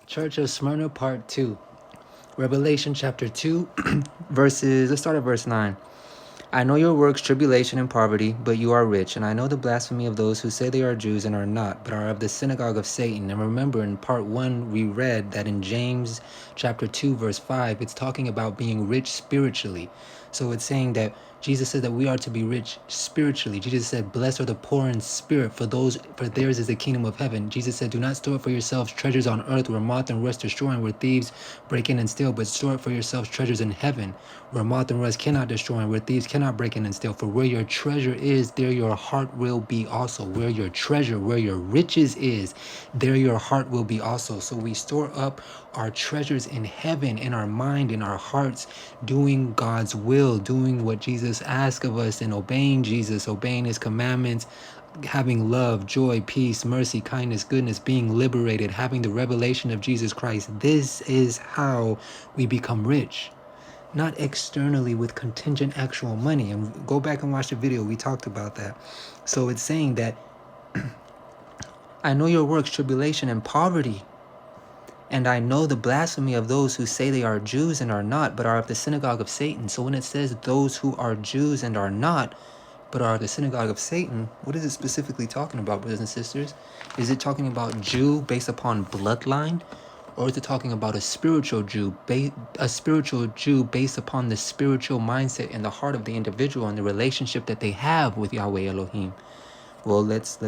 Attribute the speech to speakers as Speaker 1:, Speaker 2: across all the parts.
Speaker 1: Church of Smyrna, part 2. Revelation chapter 2, let's start at verse 9. I know your works, tribulation and poverty, but you are rich, and I know the blasphemy of those who say they are Jews and are not, but are of the synagogue of Satan. And remember, in part 1, we read that in James chapter 2, verse 5, it's talking about being rich spiritually. So it's saying that Jesus said that we are to be rich spiritually. Jesus said, blessed are the poor in spirit, for theirs is the kingdom of heaven. Jesus said, do not store up for yourselves treasures on earth where moth and rust destroy and where thieves break in and steal, but store up for yourselves treasures in heaven where moth and rust cannot destroy and where thieves cannot break in and steal. For where your treasure is, there your heart will be also. Where your treasure, where your riches is, there your heart will be also. So we store up our treasures in heaven, in our mind, in our hearts, doing God's will, doing what Jesus asked of us, and obeying Jesus, obeying his commandments, having love, joy, peace, mercy, kindness, goodness, being liberated, having the revelation of Jesus Christ. This is how we become rich. Not externally with contingent actual money. And go back and watch the video. We talked about that. So it's saying that I know your works, tribulation and poverty. And I know the blasphemy of those who say they are Jews and are not, but are of the synagogue of Satan. So when it says those who are Jews and are not, but are of the synagogue of Satan, what is it specifically talking about, brothers and sisters? Is it talking about Jew based upon bloodline? Or is it talking about a spiritual Jew based upon the spiritual mindset and the heart of the individual and the relationship that they have with Yahweh Elohim? Well, let's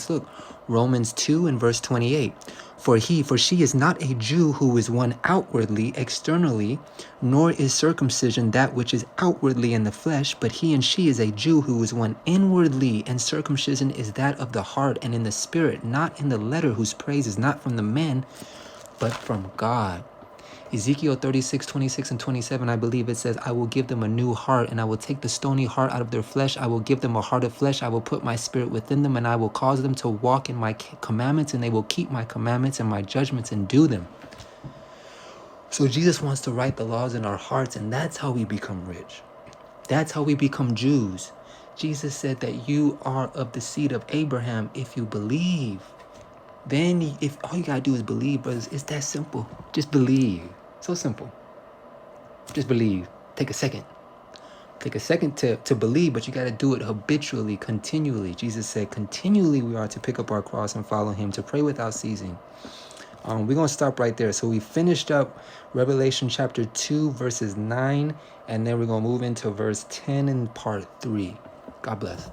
Speaker 1: look. Romans 2 and verse 28. For she is not a Jew who is one outwardly, externally, nor is circumcision that which is outwardly in the flesh, but he and she is a Jew who is one inwardly, and circumcision is that of the heart and in the spirit, not in the letter, whose praise is not from the men, but from God. Ezekiel 36, 26 and 27, I believe it says, I will give them a new heart, and I will take the stony heart out of their flesh. I will give them a heart of flesh. I will put my spirit within them, and I will cause them to walk in my commandments, and they will keep my commandments and my judgments and do them. So Jesus wants to write the laws in our hearts, and that's how we become rich. That's how we become Jews. Jesus said that you are of the seed of Abraham if you believe. Then if all you gotta do is believe, brothers, it's that simple. Just believe. So simple. Just believe. Take a second. Take a second to believe, but you gotta do it habitually, continually. Jesus said continually we are to pick up our cross and follow him, to pray without ceasing. We're gonna stop right there. So we finished up Revelation chapter 2, verses 9, and then we're gonna move into verse 10 in part 3. God bless.